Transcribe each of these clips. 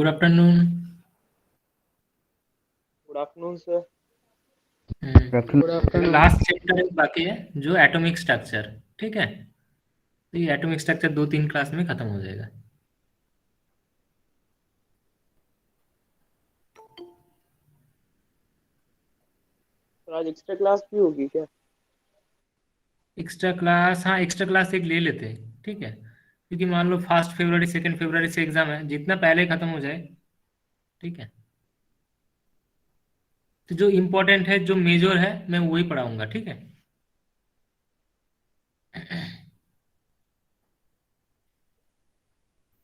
Good afternoon. Good afternoon sir. Good afternoon. Last chapter बाकी है जो एटॉमिक स्ट्रक्चर, ठीक है। तो ये एटॉमिक स्ट्रक्चर 2-3 क्लास में खत्म हो जाएगा। सर आज एक्स्ट्रा क्लास भी होगी क्या? एक्स्ट्रा क्लास, हाँ एक्स्ट्रा क्लास एक ले लेते हैं, ठीक है। क्योंकि मान लो 1 फरवरी 2 फरवरी से एग्जाम है, जितना पहले खत्म हो जाए, ठीक है। तो जो इम्पोर्टेंट है, जो मेजर है, मैं वही पढ़ाऊंगा, ठीक है।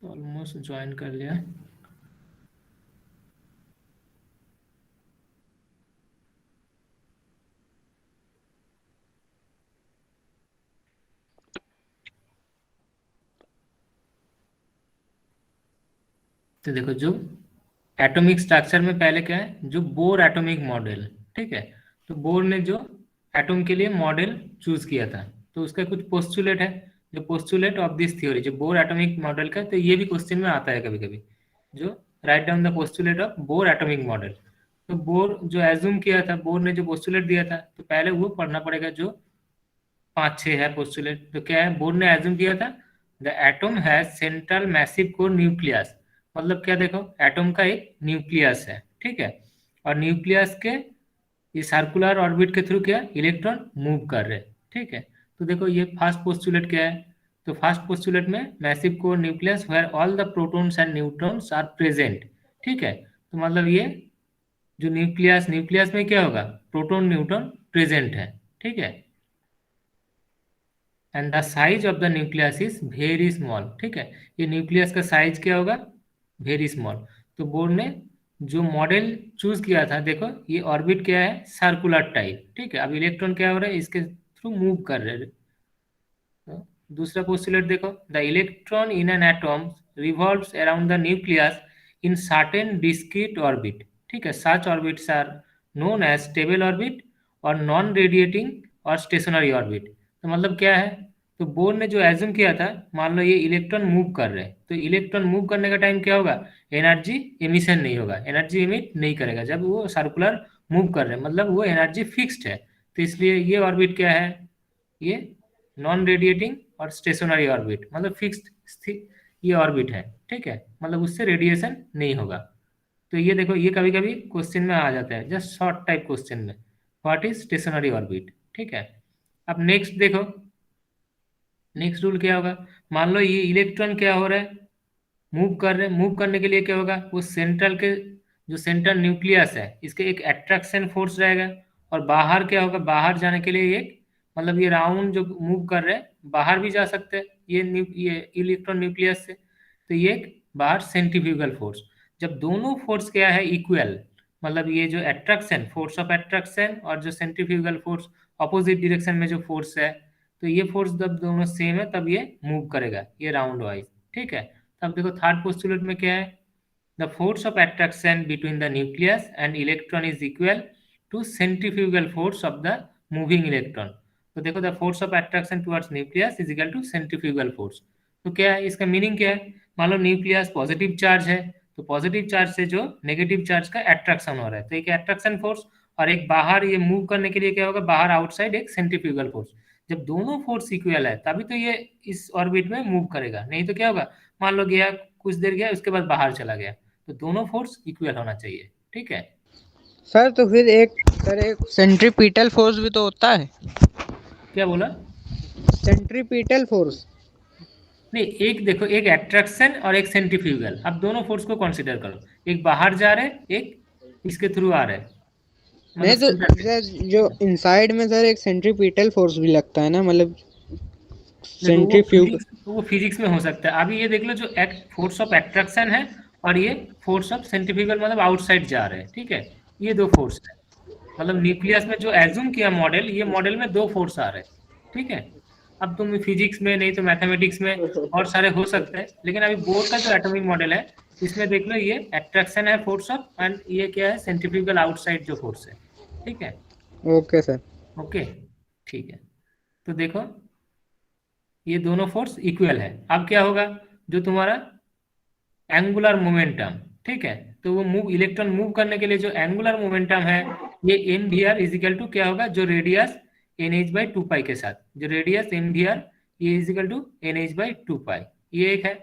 ऑलमोस्ट ज्वाइन कर लिया। तो देखो, जो एटॉमिक स्ट्रक्चर में पहले क्या है, जो बोर एटॉमिक मॉडल, ठीक है। तो बोर ने जो एटॉम के लिए मॉडल चूज किया था, तो उसका कुछ पोस्टुलेट है, जो पोस्टुलेट ऑफ दिस थ्योरी, जो बोर एटॉमिक मॉडल का, तो ये भी क्वेश्चन में आता है कभी कभी, जो right down the postulate of bore atomic model. तो बोर जो एज्यूम किया था, बोर ने जो पोस्टुलेट दिया था, तो पहले वो पढ़ना पड़ेगा, जो 5-6 है पोस्टुलेट। तो क्या है, बोर ने एज्यूम किया था the atom has central massive core nucleus. मतलब क्या, देखो एटम का एक न्यूक्लियस है, ठीक है। और न्यूक्लियस के ये सर्कुलर ऑर्बिट के थ्रू क्या इलेक्ट्रॉन मूव कर रहे हैं, ठीक है। तो देखो ये फर्स्ट पोस्टुलेट क्या है, तो फर्स्ट पोस्टुलेट में massive core nucleus where all the protons and neutrons are present, ठीक है। तो मतलब ये जो न्यूक्लियस, न्यूक्लियस में क्या होगा, प्रोटॉन न्यूट्रॉन प्रेजेंट है, ठीक है। And the size of the nucleus is very small, ठीक है। ये न्यूक्लियस का साइज क्या होगा, वेरी स्मॉल। तो बोर ने जो मॉडल चूज किया था, देखो ये ऑर्बिट क्या है, सर्कुलर टाइप, ठीक है। अब इलेक्ट्रॉन क्या हो रहा है, इसके थ्रू मूव कर रहे हैं। तो दूसरा पोस्टुलेट देखो, the electron in an atom revolves around the nucleus in certain discrete orbit, ठीक है। Such orbits are known as stable orbit और नॉन रेडिएटिंग और स्टेशनरी ऑर्बिट। तो मतलब क्या है, तो बोर ने जो एज्यूम किया था, मान लो ये इलेक्ट्रॉन मूव कर रहे हैं, तो इलेक्ट्रॉन मूव करने का टाइम क्या होगा, एनर्जी एमिशन नहीं होगा, एनर्जी एमिट नहीं करेगा जब वो सर्कुलर मूव कर रहे हैं, मतलब वो एनर्जी फिक्स्ड है। तो इसलिए ये ऑर्बिट क्या है, ये नॉन रेडिएटिंग और स्टेशनरी ऑर्बिट, मतलब फिक्स्ड ये ऑर्बिट है, ठीक है। मतलब उससे रेडिएशन नहीं होगा। तो ये देखो, ये कभी कभी क्वेश्चन में आ जाता है, जस्ट शॉर्ट टाइप क्वेश्चन में, व्हाट इज स्टेशनरी ऑर्बिट, ठीक है। अब नेक्स्ट देखो, नेक्स्ट रूल क्या होगा, मान लो ये इलेक्ट्रॉन क्या हो रहा है, मूव कर रहे हैं। मूव करने के लिए क्या होगा, वो सेंट्रल के जो सेंट्रल न्यूक्लियस है, इसके एक अट्रैक्शन फोर्स रहेगा। और बाहर क्या होगा, बाहर जाने के लिए एक, मतलब ये राउंड जो मूव कर रहे हैं, बाहर भी जा सकते हैं ये इलेक्ट्रॉन न्यूक्लियस से। तो ये एक बाहर सेंट्रीफ्यूगल फोर्स, जब दोनों फोर्स क्या है इक्वल, मतलब ये जो अट्रैक्शन फोर्स ऑफ अट्रैक्शन और जो सेंट्रीफ्यूगल फोर्स अपोजिट डायरेक्शन में जो फोर्स है, तो ये फोर्स जब दोनों सेम है तब ये मूव करेगा, ये राउंड वाइज, ठीक है। अब देखो थर्ड पोस्टुलेट में क्या है, the force of attraction between the nucleus and electron is equal to centrifugal force of the moving electron. तो देखो the force of attraction towards nucleus is equal to centrifugal force. तो क्या है इसका meaning, क्या है, मान लो न्यूक्लियस पॉजिटिव चार्ज है, तो पॉजिटिव चार्ज से जो नेगेटिव चार्ज का अट्रैक्शन हो रहा है, तो एक अट्रैक्शन फोर्स, और एक बाहर ये मूव करने के लिए क्या होगा, बाहर आउटसाइड एक सेंट्रीफ्यूगल फोर्स। जब दोनों फोर्स इक्वल है तभी तो ये इस ऑर्बिट में मूव करेगा, नहीं तो क्या होगा, मान लो गया कुछ देर गया उसके बाद बाहर चला गया। तो दोनों फोर्स इक्वल होना चाहिए, ठीक है। सर तो फिर एक सेंट्रीपिटल फोर्स भी तो होता है। क्या बोला, सेंट्रीपिटल फोर्स। नहीं एक देखो, एक एट्रैक्शन और एक सेंट्रीफ्यूगल, अब दोनों फोर्स को कंसीडर करो, एक बाहर जा रहे, एक इसके थ्रू आ रहे, मतलब नहीं तो सेंटर पे। सर जो इनसाइड में सर एक सेंट्रीपिटल फोर्स भी लगता है ना, मतलब देखो सेंट्रीफ्यूग। वो फिजिक्स में हो सकता है। अभी ये देख लो, जो फोर्स ऑफ एट्रैक्शन है और ये फोर्स ऑफ सेंट्रीफ्यूगल, मतलब आउटसाइड जा रहे हैं, ठीक है। ये दो फोर्स है, मतलब न्यूक्लियस में जो एज्यूम किया मॉडल, ये मॉडल में दो फोर्स आ रहे हैं, ठीक है। अब तुम फिजिक्स में, नहीं तो मैथमेटिक्स में और सारे हो सकते हैं, लेकिन अभी बोर का जो एटॉमिक मॉडल है, इसमें देख लो ये अट्रैक्शन है फोर्स ऑफ, एंड ये क्या है, सेंट्रीफ्यूगल आउटसाइड जो फोर्स है, ठीक है। Okay sir. ओके, ठीक है। तो देखो ये दोनों फोर्स इक्वल है। अब क्या होगा, जो तुम्हारा एंगुलर मोमेंटम, ठीक है। तो वो मूव इलेक्ट्रॉन मूव करने के लिए जो एंगुलर मोमेंटम है ये M we R is equal to क्या होगा, जो radius N H by two pi के साथ, जो रेडियस एम वी आर ये equal to N H by two pi, ये एक है।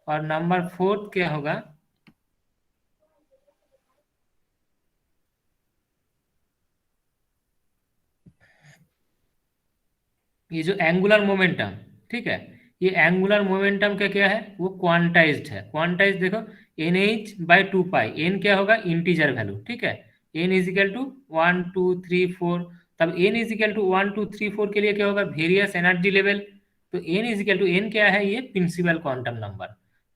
और नंबर फोर्थ क्या होगा, ये जो एंगुलर मोमेंटम, ठीक है, ये एंगुलर मोमेंटम का क्या है, वो क्वांटाइज्ड है। क्वांटाइज देखो n H by two pi, n क्या होगा, इंटीजर वैल्यू, ठीक है। एन इजिकल टू 1 2 3 4, तब एन इजिकल टू 1 2 3 4 के लिए क्या होगा, वेरियस एनर्जी लेवल। तो एन इजिकल टू, एन क्या है, ये प्रिंसिपल क्वांटम नंबर।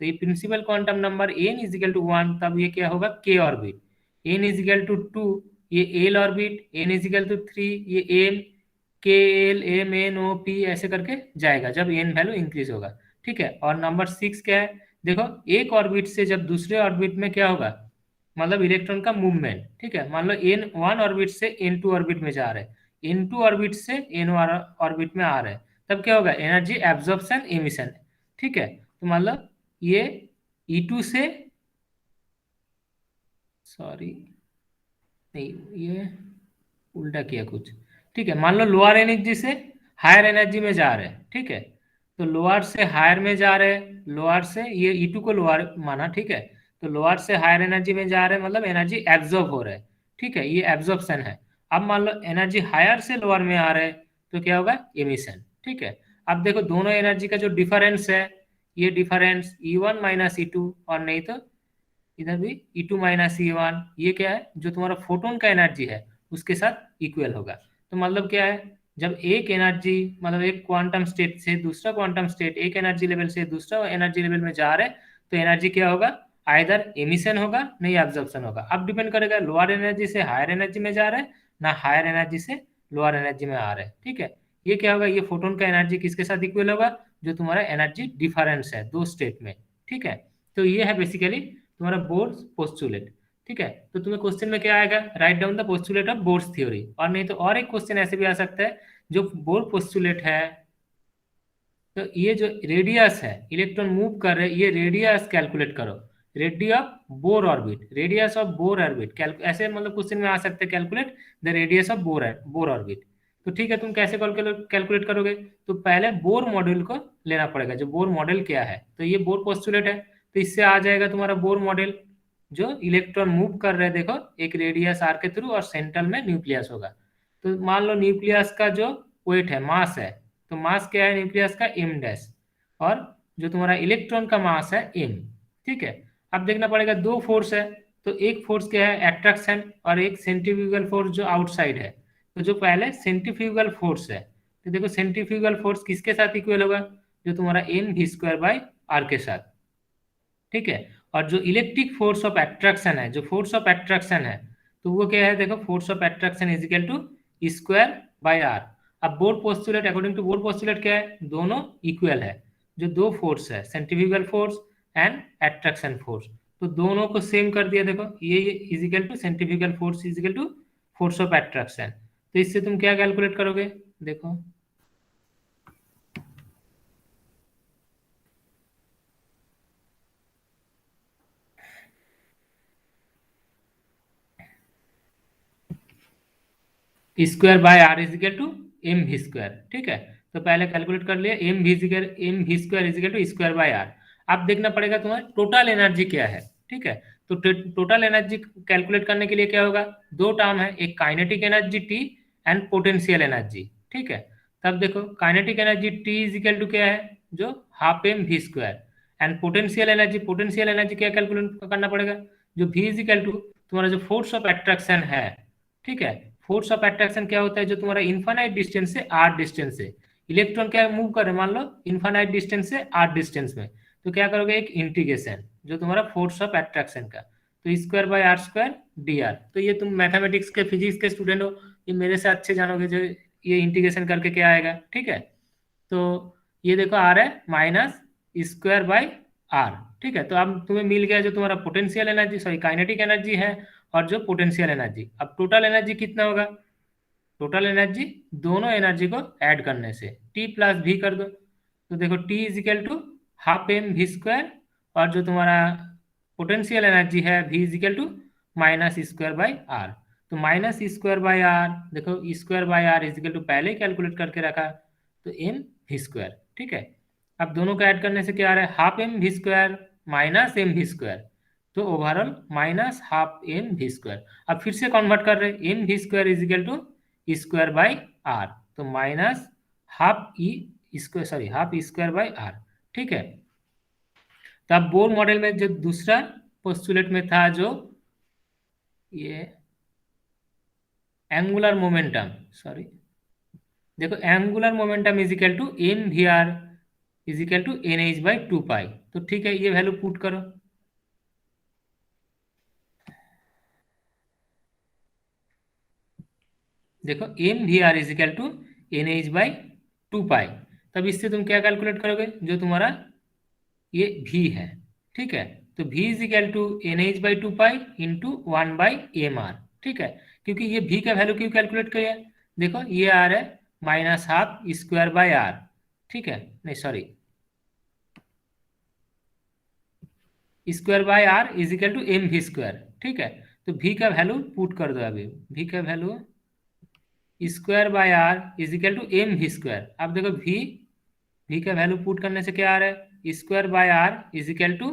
तो ये principal quantum number n is equal to 1, तब ये क्या होगा, के ऑर्बिट। एन इजिकल टू 2, ये L orbit. N is equal to 3, ये M, K L M N O P ऐसे करके जाएगा जब एन वैल्यू इंक्रीज होगा, ठीक है। और नंबर 6 क्या है, देखो एक ऑर्बिट से जब दूसरे ऑर्बिट में क्या होगा, मतलब इलेक्ट्रॉन का मूवमेंट, ठीक है। मान लो एन वन ऑर्बिट से एन टू ऑर्बिट में जा रहे हैं, एन टू ऑर्बिट से एन ऑर्बिट में आ रहे हैं, तब क्या होगा, एनर्जी एब्जॉर्प्शन एमिशन, ठीक है। तो मान लो ये E2 से, सॉरी नहीं ये उल्टा किया कुछ, ठीक है। मान लो लोअर एनर्जी से हायर एनर्जी में जा रहे हैं, ठीक है। तो लोअर से हायर में जा रहे हैं, लोअर से ये E2 को लोअर माना, ठीक है। तो लोअर से हायर एनर्जी में जा रहे हैं मतलब एनर्जी एब्जॉर्ब हो रहा है, ठीक है, ये एब्जॉर्प्शन है। अब मान लो एनर्जी हायर से लोअर में आ रहा है, तो क्या होगा, एमिशन, ठीक है। अब देखो दोनों एनर्जी का जो डिफरेंस है, ये डिफरेंस E1 माइनस E2, और नहीं तो इधर भी E2 माइनस E1, ये क्या है, जो तुम्हारा फोटोन का एनर्जी है उसके साथ इक्वल होगा। तो मतलब क्या है, जब एक एनर्जी, मतलब एक क्वांटम स्टेट से दूसरा क्वांटम स्टेट, एक एनर्जी लेवल से दूसरा एनर्जी लेवल में जा रहे हैं, तो एनर्जी क्या होगा, आइदर एमिशन होगा नहीं एब्जॉर्प्शन होगा। अब डिपेंड करेगा लोअर एनर्जी से हायर एनर्जी में जा रहा है ना हायर एनर्जी से लोअर एनर्जी में आ रहा है, ठीक है। ये क्या होगा, ये फोटोन का एनर्जी किसके साथ इक्वल होगा, जो तुम्हारा एनर्जी डिफरेंस है दो स्टेट में, ठीक है। तो ये है बेसिकली तुम्हारा बोर्स पोस्टुलेट, ठीक है। तो तुम्हें क्वेश्चन में क्या आएगा, right down the postulate of bourse theory, और नहीं तो और एक क्वेश्चन ऐसे भी आ सकता है, जो बोर पोस्टुलेट है, तो ये जो रेडियस है, इलेक्ट्रॉन मूव कर रहे हैं, ये रेडियस कैलकुलेट करो, radius of Bohr orbit, radius of Bohr orbit ऐसे मतलब क्वेश्चन में आ सकते हैं, calculate the radius of Bohr orbit. तो ठीक है, तुम कैसे कैलकुलेट करोगे, तो पहले बोर मॉडल को लेना पड़ेगा, जो बोर मॉडल क्या है, तो ये बोर पोस्टुलेट है, तो इससे आ जाएगा तुम्हारा बोर मॉडल, जो इलेक्ट्रॉन मूव कर रहे हैं, देखो एक रेडियस आर के थ्रू और सेंटर में न्यूक्लियस होगा। तो मान लो न्यूक्लियस का जो वेट है, मास है, तो मास क्या है न्यूक्लियस का, एम डैश, और जो तुम्हारा इलेक्ट्रॉन का मास है एम, ठीक है। अब देखना पड़ेगा दो फोर्स है, तो एक फोर्स क्या है, एट्रैक्शन, और एक सेंट्रीफ्यूगल फोर्स जो आउटसाइड है। तो जो पहले सेंट्रीफ्यूगल फोर्स है, तो देखो सेंट्रीफ्यूगल फोर्स किसके साथ इक्वल होगा, जो तुम्हारा m we square by r के साथ, ठीक है। और जो इलेक्ट्रिक फोर्स ऑफ एट्रैक्शन है, जो फोर्स ऑफ एट्रैक्शन है, तो वो क्या है, देखो force of attraction is equal to square by are. अब Bohr postulate, according to Bohr postulate क्या है, दोनों इक्वल है, जो दो फोर्स है, centrifugal force and attraction force, तो दोनों को सेम कर दिया, देखो ये is equal to centrifugal force is equal to force of attraction. तो इससे तुम क्या कैलकुलेट करोगे, देखो square by R is equal to M we square, ठीक है। तो पहले कैलकुलेट कर लिया, m we square is equal to square by are. अब देखना पड़ेगा तुम्हारा टोटल एनर्जी क्या है, ठीक है। तो टोटल एनर्जी कैलकुलेट करने के लिए क्या होगा, दो टर्म है, एक kinetic energy T and potential energy, ठीक है। तब देखो kinetic energy T is equal to क्या है, जो half M we square, and potential energy क्या कैलकुलेट करना पड़ेगा, जो वी इजिकल टू तुम्हारा जो फोर्स ऑफ एट्रैक्शन है, ठीक है। फोर्स ऑफ एट्रैक्शन क्या होता है, जो तुम्हारा इन्फानाइट डिस्टेंस से आर डिस्टेंस से इलेक्ट्रॉन क्या मूव कर रहे हैं, मान लो इन्फानाइट डिस्टेंस से आर डिस्टेंस में, तो क्या करोगे, एक इंटीग्रेशन जो तुम्हारा फोर्स ऑफ एट्रैक्शन का, तो square by r square d r. तो ये तुम मैथमेटिक्स के फिजिक्स के स्टूडेंट हो, ये मेरे से अच्छे जानोगे, जो ये इंटीग्रेशन करके क्या आएगा, ठीक है। तो ये देखो आर है माइनस स्क्वायर बाय आर, ठीक है। तो अब तुम्हें मिल गया जो तुम्हारा potential energy, sorry kinetic energy है, और जो पोटेंशियल एनर्जी। अब टोटल एनर्जी कितना होगा, टोटल एनर्जी दोनों एनर्जी को ऐड करने से टी प्लस वी कर दो, तो देखो T is equal to half M we square, और जो तुम्हारा पोटेंशियल एनर्जी है v is equal to minus square by are. तो माइनस स्क्वायर बाई आर, देखो square by r is equal to पहले कैलकुलेट करके रखा, तो एम वी स्क्वायर। ठीक है, अब दोनों का ऐड करने से क्या आ रहा है, half M we square minus M we square, तो overall minus half M we square. अब फिर से कन्वर्ट कर रहे, M we square is equal to square by are, तो minus half E square, sorry half square by R. ठीक है, तो अब बोर मॉडल में जो दूसरा पोस्टुलेट में था, जो ये एंगुलर मोमेंटम, सॉरी देखो angular momentum is equal to M we r is equal to N H by 2 pi. तो ठीक है, ये वैल्यू पुट करो। देखो m we r is equal to N H by 2 pi, तब इससे तुम क्या कैलकुलेट करोगे, जो तुम्हारा ये v है। ठीक है, तो v is equal to N H by 2 pi into 1/m r। ठीक है, क्योंकि ये v का वैल्यू क्यों कैलकुलेट किया, देखो ये आ रहा है minus half square by r. ठीक है, नहीं sorry, square by r is equal to M we square. ठीक है, तो v का वैल्यू पुट कर दो अभी, v का value square by r is equal to M we square. अब देखो v का वैल्यू पुट करने से क्या आ रहा है, square by r is equal to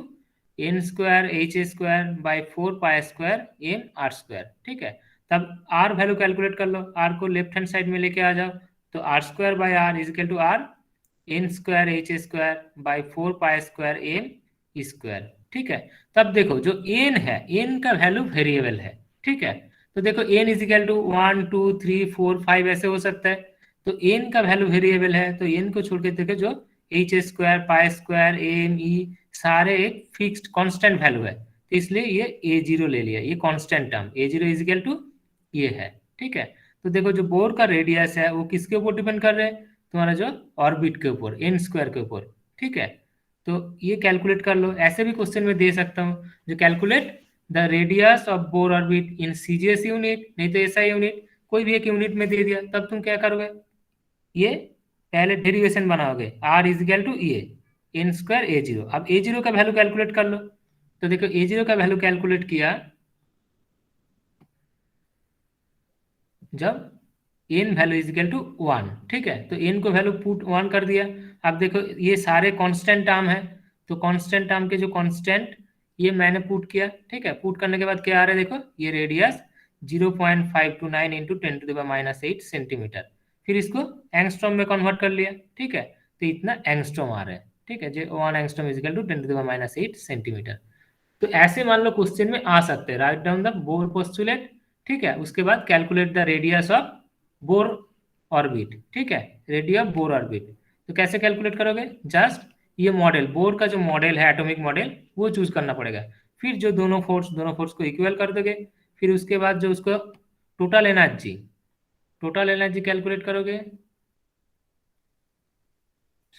n square h square by 4 pi square m r square. ठीक है, तब आर वैल्यू कैलकुलेट कर लो, आर को लेफ्ट हैंड साइड में लेके आ जाओ, तो r square by r is equal to r n square h square by 4 pi square m square. ठीक है, तब देखो जो एन है, एन का वैल्यू वेरिएबल है। ठीक है, तो देखो एन इज इक्वल टू 1 2 3 4 5 ऐसे हो सकता है, तो एन का वैल्यू वेरिएबल है, तो एन को छोड़ के देखो जो h square pi square m e सारे एक फिक्स्ड कांस्टेंट वैल्यू है, तो इसलिए ये ए जीरो ले लिया, ये constant term a zero is equal to ये है। ठीक है, तो देखो जो बोर का रेडियस है वो किसके ऊपर डिपेंड कर रहे हैं, तुम्हारा जो ऑर्बिट के ऊपर, एन स्क्वायर के ऊपर। ठीक है, तो ये कैलकुलेट कर लो, ऐसे भी क्वेश्चन में दे सकता हूँ, जो calculate the radius of Bohr orbit in CGS unit, नहीं तो एसआई यूनिट, कोई भी एक यूनिट में दे दिया, तब तुम क्या करोगे, ये पहले डेरिवेशन बनाओगे, आर इज इक्वल टू ये एन स्क्वायर ए जीरो। अब ए जीरो का वैल्यू कैलकुलेट कर लो, तो देखो ए जीरो का वैल्यू कैलकुलेट किया जब n value is equal to 1। ठीक है, तो एन को वैल्यू पुट 1 कर दिया। अब देखो ये सारे कांस्टेंट टर्म है, तो कांस्टेंट टर्म के जो कांस्टेंट ये मैंने पुट किया। ठीक है, पुट करने के बाद क्या आ रहा है, देखो ये रेडियस 0.529 इंटू 10⁻⁸ सेंटीमीटर, फिर इसको एंगस्ट्रॉम में कन्वर्ट कर लिया। ठीक है, तो इतना एंगस्ट्रॉम आ रहा है। ठीक है, जो 1 angstrom is equal to 10⁻⁸ centimetre. तो ऐसे मान लो क्वेश्चन में आ सकते हैं, write down the Bohr postulate. ठीक है, उसके बाद calculate the radius of Bohr orbit. ठीक है, रेडियस ऑफ बोर ऑर्बिट, तो कैसे कैलकुलेट करोगे, जस्ट ये मॉडल, बोर का जो मॉडल है एटॉमिक मॉडल, वो चूज करना पड़ेगा, फिर जो दोनों फोर्स को इक्वल कर दोगे, फिर उसके बाद जो उसको टोटल एनर्जी कैलकुलेट करोगे,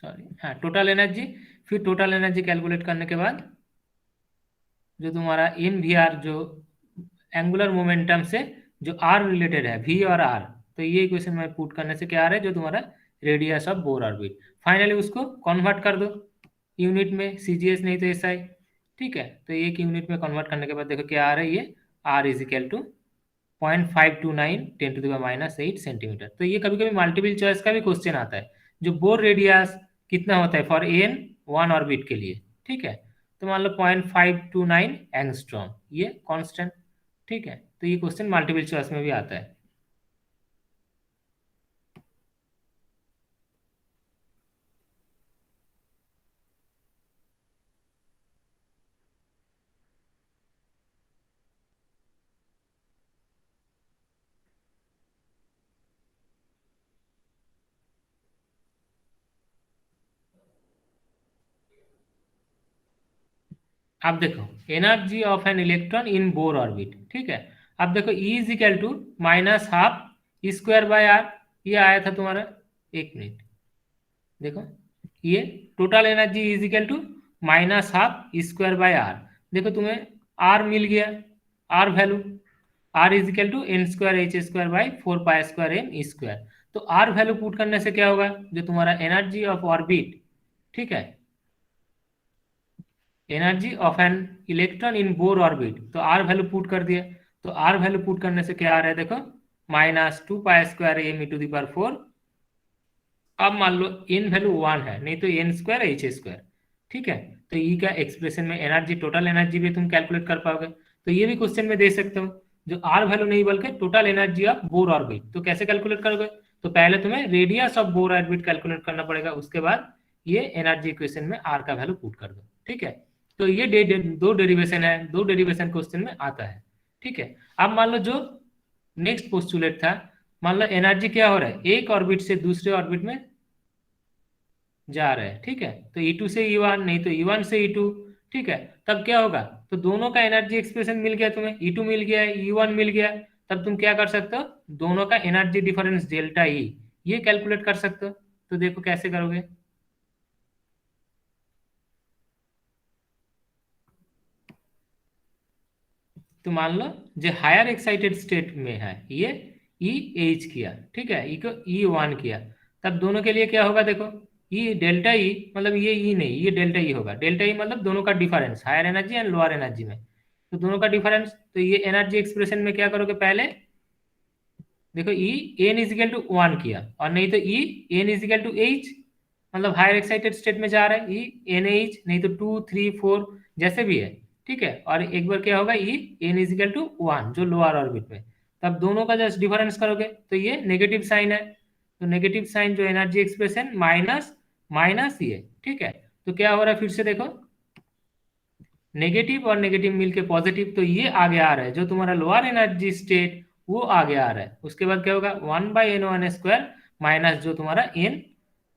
सॉरी हाँ टोटल एनर्जी, फिर टोटल एनर्जी कैलकुलेट करने के बाद जो तुम्हारा इन वी आर, जो एंगुलर मोमेंटम से जो आर रिलेटेड है, वी और आर, तो ये इक्वेशन में पुट करने से क्या आ रहा है, जो तुम्हारा radius of Bohr orbit, finally उसको कन्वर्ट कर दो यूनिट में, सीजीएस नहीं तो एसआई। ठीक है, तो एक यूनिट में कन्वर्ट करने के बाद देखो क्या आ रहा है, ये r is equal to 0.529 10⁻⁸ centimetre. तो ये कभी कभी मल्टीपल चॉइस का भी क्वेश्चन आता है, जो बोर रेडियस कितना होता है फॉर एन 1 ऑर्बिट के लिए। ठीक है, तो मान लो 0.529 एंगस्ट्रॉम, ये कांस्टेंट। ठीक है, तो ये क्वेश्चन मल्टीपल चॉइस में भी आता है। अब देखो energy of an electron in Bohr orbit. ठीक है, अब देखो E is equal to minus half square by r, ये आया था तुम्हारा, एक मिनट देखो, ये total energy is equal to minus half square by r, देखो तुम्हें आर मिल गया, r value r is equal to n square h square by 4 pi square m square. तो आर वैल्यू पुट करने से क्या होगा, जो तुम्हारा एनर्जी ऑफ ऑर्बिट, ठीक है, energy of an electron in Bohr orbit, तो आर वैल्यू पुट कर दिया। तो आर वैल्यू पुट करने से क्या आ रहा है देखो, -2π² m⁴। अब मान लो एन वैल्यू 1 है, नहीं तो n² h²। ठीक है, तो ई का एक्सप्रेशन में एनर्जी, टोटल एनर्जी भी तुम कैलकुलेट कर पाओगे। तो ये भी क्वेश्चन में दे सकते हो, जो आर वैल्यू नहीं बल्कि total energy of Bohr orbit. तो कैसे कैलकुलेट करोगे, तो पहले तुम्हें radius of Bohr orbit calculate करना पड़ेगा, उसके बाद ये एनर्जी इक्वेशन में आर का वैल्यू पुट कर दो। ठीक है, तो ये दो डेरिवेशन है, दो डेरिवेशन क्वेश्चन में आता है। ठीक है, अब मान लो जो नेक्स्ट पोस्टुलेट था, मान लो एनर्जी क्या हो रहा है, एक ऑर्बिट से दूसरे ऑर्बिट में जा रहे हैं। ठीक है, तो E2 से E1, नहीं तो E1 से E2। ठीक है, तब क्या होगा, तो दोनों का एनर्जी एक्सप्रेशन मिल गया तुम्हें, E2 मिल गया, E1 मिल गया। तब तुम क्या कर सकते हो, दोनों का एनर्जी डिफरेंस डेल्टा E ये कैलकुलेट कर सकते हो। तो देखो कैसे करोगे, तो मान लो जो हायर एक्साइटेड स्टेट में है ये EH किया, ठीक है, E को E1 किया, तब दोनों के लिए क्या होगा देखो, E डेल्टा E, मतलब ये E नहीं, ये डेल्टा E होगा। डेल्टा E मतलब दोनों का difference, higher energy and lower energy में, तो दोनों का डिफरेंस। तो ये एनर्जी एक्सप्रेशन में क्या करोगे, पहले देखो E n=1 किया, और नहीं तो E n=h, मतलब हायर एक्साइटेड स्टेट में जा रहा है E NH, नहीं तो 2 3 4 जैसे भी है। ठीक है, और एक बार क्या होगा E n=1 जो लोअर ऑर्बिट में, तब दोनों का जस्ट डिफरेंस करोगे तो ये नेगेटिव साइन है। तो नेगेटिव साइन जो एनर्जी एक्सप्रेशन माइनस माइनस ये। ठीक है, तो क्या हो रहा है फिर से देखो, नेगेटिव और नेगेटिव मिलके पॉजिटिव, तो ये आगे आ रहा है जो तुम्हारा लोअर एनर्जी स्टेट वो आगे आ रहा है। उसके बाद क्या होगा, 1/n² माइनस जो तुम्हारा n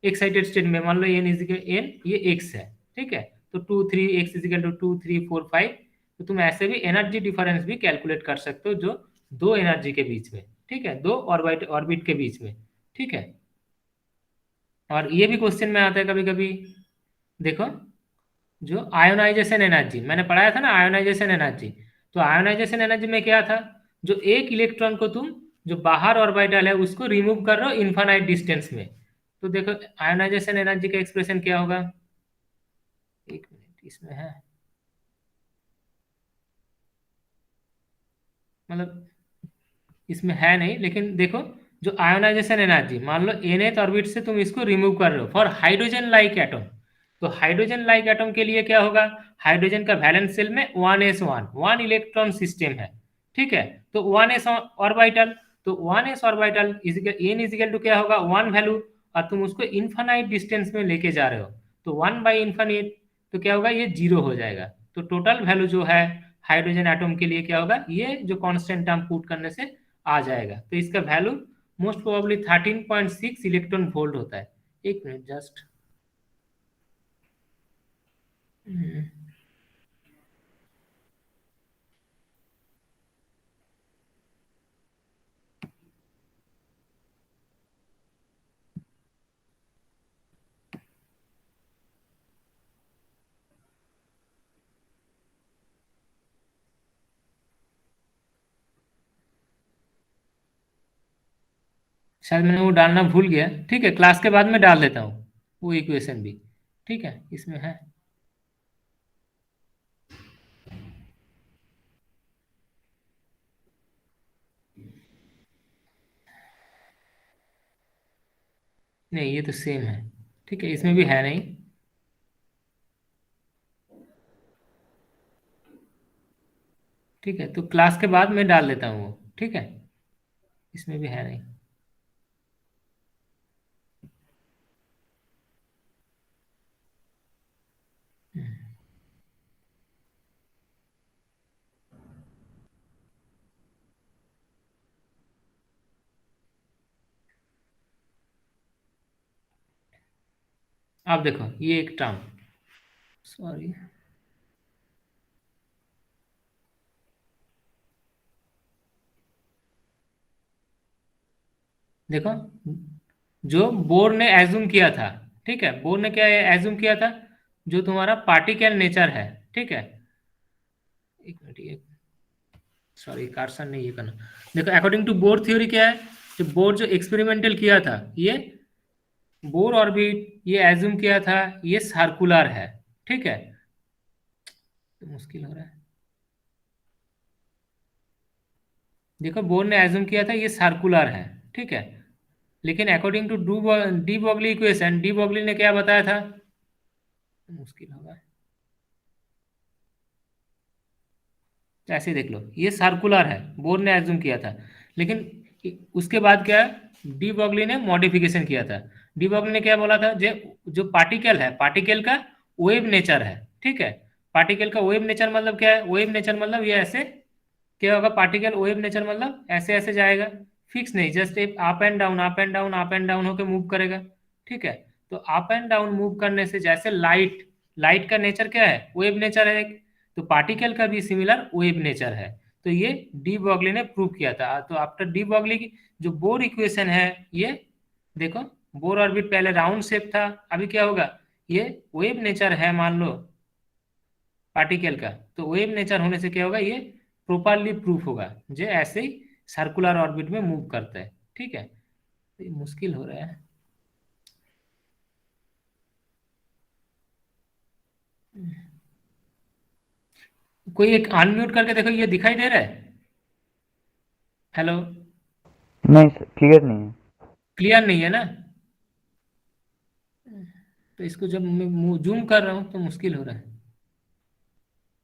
एक्साइटेड स्टेट में, मान लो n ये x है। ठीक है, तो 2 3 x=2 3 4 5। तो तुम ऐसे भी एनर्जी डिफरेंस भी कैलकुलेट कर सकते हो जो दो एनर्जी के बीच में, ठीक है, दो ऑर्बिट ऑर्बिट के बीच में। ठीक है, और ये भी क्वेश्चन में आता है कभी कभी, देखो जो आयोनाइजेशन एनर्जी मैंने पढ़ाया था ना, आयोनाइजेशन एनर्जी, तो आयोनाइजेशन एनर्जी में क्या था, जो एक इलेक्ट्रॉन को तुम जो बाहर ऑर्बिटल है उसको रिमूव कर रहे हो इन्फानाइट डिस्टेंस में। तो देखो आयोनाइजेशन एनर्जी का एक्सप्रेशन क्या होगा, एक मिनट, इसमें है मतलब इसमें है नहीं, लेकिन देखो जो आयोनाइजेशन एनर्जी, मान लो nth ऑर्बिट से तुम इसको रिमूव कर रहे हो फॉर हाइड्रोजन लाइक एटम, तो हाइड्रोजन लाइक एटम के लिए क्या होगा, हाइड्रोजन का वैलेंस शेल में 1s1 1 इलेक्ट्रॉन सिस्टम है। ठीक है, तो 1s ऑर्बिटल, तो 1s ऑर्बिटल n क्या होगा 1 वैल्यू, और तुम उसको इन्फानाइट डिस्टेंस में लेके जा रहे हो, तो 1/∞, तो क्या होगा ये 0 हो जाएगा। तो टोटल वैल्यू जो है हाइड्रोजन एटम के लिए क्या होगा, ये जो कांस्टेंट टर्म पुट करने से आ जाएगा, तो इसका value most probably 13.6 electron volt होता है। एक मिनट जस्ट, शायद मैंने वो डालना भूल गया। ठीक है, क्लास के बाद में डाल देता हूँ वो इक्वेशन भी। ठीक है, इसमें है, नहीं ये तो सेम है। ठीक है, इसमें भी है नहीं। ठीक है, तो क्लास के बाद में डाल देता हूँ वो। ठीक है, इसमें भी है नहीं। अब देखो ये एक टर्म, सॉरी, देखो जो बोर ने एज्यूम किया था, ठीक है, बोर ने क्या एज्यूम किया था, जो तुम्हारा पार्टिकल नेचर है। ठीक है, एक मिनट, ये सॉरी कार्सन ने ये करना, देखो अकॉर्डिंग टू बोर थ्योरी क्या है, जो बोर जो एक्सपेरिमेंटल किया था, ये बोर ऑर्बिट ये एज्यूम किया था ये सर्कुलर है। ठीक है, तो मुश्किल हो रहा है। देखो बोर ने एज्यूम किया था ये सर्कुलर है, ठीक है, लेकिन according to de Broglie equation, de Broglie ने क्या बताया था, मुश्किल होगा। ऐसे देख लो, ये सर्कुलर है, बोर ने एज्यूम किया था, लेकिन उसके बाद क्या है, डी बॉगली ने मॉडिफिकेशन किया था। डी बॉगली ने क्या बोला था, जो जो पार्टिकल है, पार्टिकल का वेव नेचर है, ठीक है, पार्टिकल का वेव नेचर मतलब क्या है, वेव नेचर मतलब ये ऐसे क्या होगा, पार्टिकल वेव नेचर मतलब ऐसे ऐसे जाएगा, फिक्स नहीं, जस्ट एक up and down up and down up and down होकर मूव करेगा, ठीक है। तो अप एंड डाउन मूव करने से, जैसे लाइट, लाइट का नेचर क्या है, वेव नेचर है एक, तो पार्टिकल का भी सिमिलर वेव नेचर है। तो ये डी बॉगली ने प्रूव किया था। तो आफ्टर डी बॉगली की जो बोर इक्वेशन है, ये देखो, बोर ऑर्बिट पहले राउंड शेप था, अभी क्या होगा, ये वेव नेचर है मान लो पार्टिकल का, तो वेव नेचर होने से क्या होगा, ये प्रॉपरली प्रूफ होगा, जो ऐसे ही सर्कुलर ऑर्बिट में मूव करता है, ठीक है। तो ये मुश्किल हो रहा है। कोई एक अनम्यूट करके देखो, ये दिखाई दे रहा है, हेलो, नहीं सर, क्लियर नहीं है। क्लियर नहीं है ना, तो इसको जब मैं जूम कर रहा हूँ तो मुश्किल हो रहा है।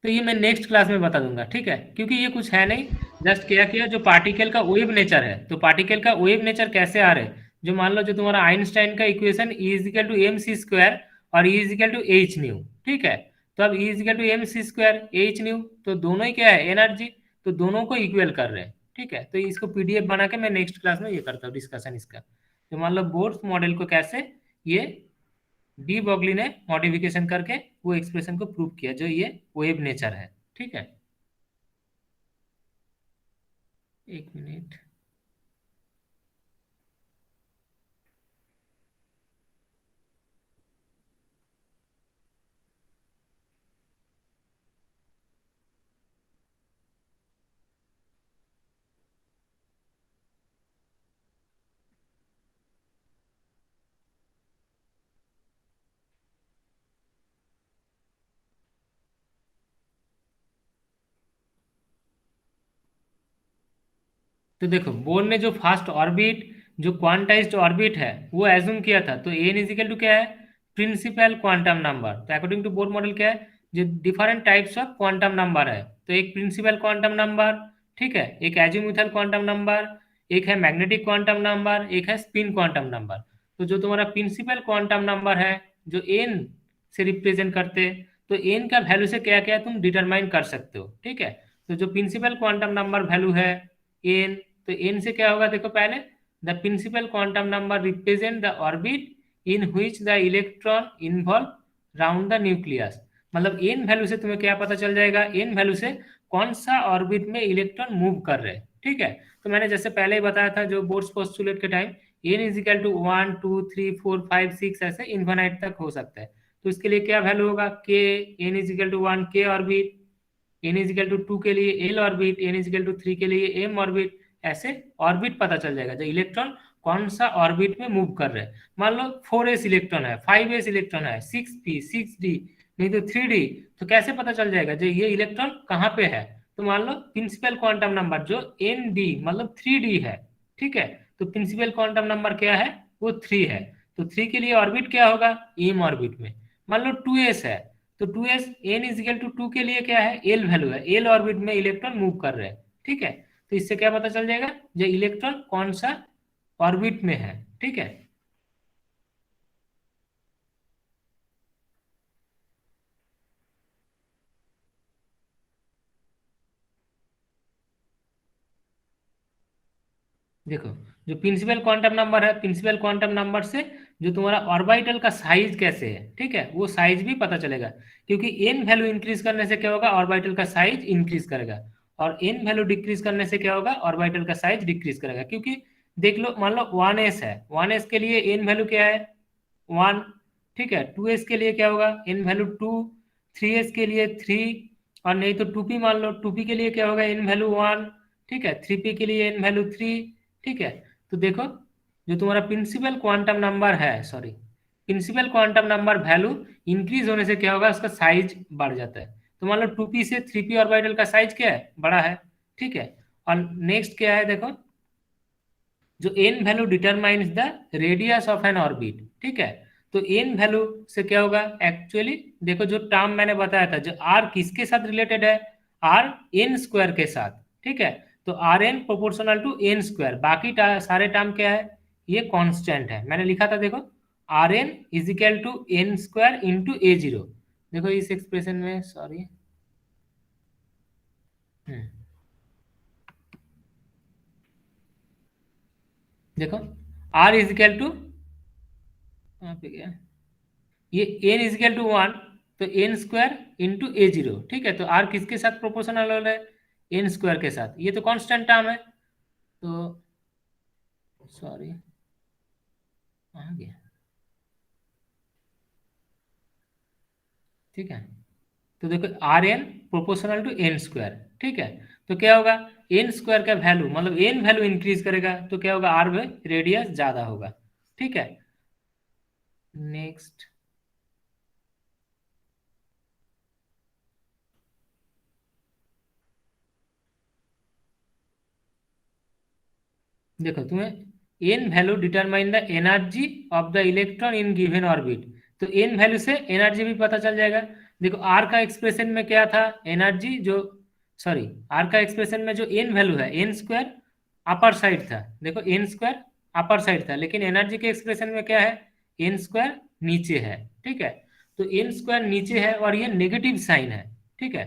तो ये मैं नेक्स्ट क्लास में बता दूंगा, ठीक है, क्योंकि ये कुछ है नहीं, जस्ट क्या किया, जो पार्टिकल का वेव नेचर है, तो पार्टिकल का वेव नेचर कैसे आ रहा है, जो मान लो जो तुम्हारा आइंस्टाइन का equation E is equal to M C square और E is equal to H nu, ठीक है। तो अब E is equal to M C square H nu, तो दोनों ही क्या है, एनर्जी, तो दोनों को इक्वल कर रहे हैं, ठीक है। तो इसको पीडीएफ बना के मैं नेक्स्ट क्लास में ये करता हूँ डिस्कशन इसका, तो मान लो बोर्स मॉडल को कैसे ये डी बॉगली ने मॉडिफिकेशन करके वो एक्सप्रेशन को प्रूव किया, जो ये वेव नेचर है, ठीक है। एक मिनट, तो देखो बोर ने जो फास्ट ऑर्बिट, जो क्वांटाइज्ड ऑर्बिट है वो एज्यूम किया था, तो एन इजिकल टू क्या है, प्रिंसिपल क्वांटम नंबर। तो अकॉर्डिंग टू बोर मॉडल क्या है, जो different types of quantum number है, तो एक प्रिंसिपल क्वांटम नंबर, ठीक है, एक एजीमुथल क्वांटम नंबर, एक है मैग्नेटिक क्वांटम नंबर, एक है स्पिन क्वांटम नंबर। तो जो तुम्हारा प्रिंसिपल क्वांटम नंबर है, जो एन से रिप्रेजेंट करते, तो एन का वैल्यू से क्या क्या तुम डिटरमाइन कर सकते हो, ठीक है। तो जो प्रिंसिपल क्वांटम नंबर वैल्यू है एन, तो एन से क्या होगा, देखो पहले, the principal quantum number represent the orbit in which the electron involve round the nucleus. मतलब एन वैल्यू से तुम्हें क्या पता चल जाएगा, एन वैल्यू से कौन सा ऑर्बिट में इलेक्ट्रॉन मूव कर रहे हैं, ठीक है। तो मैंने जैसे पहले ही बताया था, जो बोर्स पोस्टुलेट के time, n is equal to 1 2 3 4 5 6 ऐसे इन्फिनाइट तक हो सकता है। तो इसके लिए क्या वैल्यू होगा, के, N is equal to 1 K orbit, n is equal to 2 के लिए L orbit, n is equal to 3 के लिए एम ऑर्बिट, ऐसे ऑर्बिट पता चल जाएगा, जो इलेक्ट्रॉन कौन सा ऑर्बिट में मूव कर रहे हैं। मान लो 4s इलेक्ट्रॉन है, 5s इलेक्ट्रॉन है, 6p 6d, नहीं तो 3d, तो कैसे पता चल जाएगा जो ये इलेक्ट्रॉन कहाँ पे है। तो मान लो प्रिंसिपल क्वांटम नंबर जो nd मतलब 3d है, ठीक है, तो प्रिंसिपल क्वांटम नंबर क्या है, वो 3 है, तो 3 के लिए ऑर्बिट क्या होगा, एम ऑर्बिट में। मान लो 2s है, तो 2s n is equal to 2 के लिए क्या है, एल वैल्यू है, एल ऑर्बिट में इलेक्ट्रॉन मूव कर रहे हैं, ठीक है। तो इससे क्या पता चल जाएगा, जो इलेक्ट्रॉन कौन सा ऑर्बिट में है, ठीक है। देखो, जो प्रिंसिपल क्वांटम नंबर है, प्रिंसिपल क्वांटम नंबर से जो तुम्हारा ऑर्बिटल का साइज कैसे है, ठीक है, वो साइज भी पता चलेगा, क्योंकि एन वैल्यू इंक्रीज करने से क्या होगा, ऑर्बिटल का साइज इंक्रीज करेगा, और एन वैल्यू डिक्रीज करने से क्या होगा, ऑर्बिटल का साइज डिक्रीज करेगा। क्योंकि देख लो, मान लो 1s है, 1s के लिए एन वैल्यू क्या है, 1, ठीक है, 2s के लिए क्या होगा, एन वैल्यू 2, 3s के लिए 3, और नहीं तो 2p मान लो, 2p के लिए क्या होगा, एन वैल्यू 1, ठीक है, 3p के लिए एन वैल्यू 3, ठीक है। तो देखो, जो तुम्हारा प्रिंसिपल क्वांटम नंबर है, sorry, principal quantum number value increase होने से क्या होगा, उसका साइज बढ़ जाता है। तो मान लो 2p से 3p ऑर्बिटल का साइज क्या है, बड़ा है, ठीक है। और नेक्स्ट क्या है देखो, जो n value determines the radius of n orbit, ठीक है। तो n वैल्यू से क्या होगा, एक्चुअली देखो जो टर्म मैंने बताया था, जो r किसके साथ रिलेटेड है, r n स्क्वायर के साथ, ठीक है। तो r n proportional to n square, बाकी सारे टर्म क्या है, ये कांस्टेंट है। मैंने लिखा था देखो, r n is equal to n square into a zero. देखो इस एक्सप्रेशन में, सॉरी, देखो r इज इक्वल टू, ये n इज इक्वल टू 1, तो n square into a zero, ठीक है। तो r किसके साथ प्रोपोर्शनल हो रहा है, एन स्क्वायर के साथ, ये तो कांस्टेंट टर्म है। तो सॉरी, आ गया, ठीक है। तो देखो r n proportional to n square, ठीक है। तो क्या होगा, एन स्क्वायर का वैल्यू मतलब एन वैल्यू इंक्रीज करेगा तो क्या होगा, आर में रेडियस ज्यादा होगा, ठीक है। नेक्स्ट देखो, तुम्हें n value determine the energy of the electron in given orbit. तो एन वैल्यू से एनर्जी भी पता चल जाएगा। देखो आर का एक्सप्रेशन में क्या था, एनर्जी जो, सॉरी, आर का एक्सप्रेशन में जो एन वैल्यू है, एन स्क्वायर अपर साइड था, देखो एन स्क्वायर अपर साइड था, लेकिन एनर्जी के एक्सप्रेशन में क्या है, एन स्क्वायर नीचे है, ठीक है। तो एन स्क्वायर नीचे है और ये नेगेटिव साइन है, ठीक है।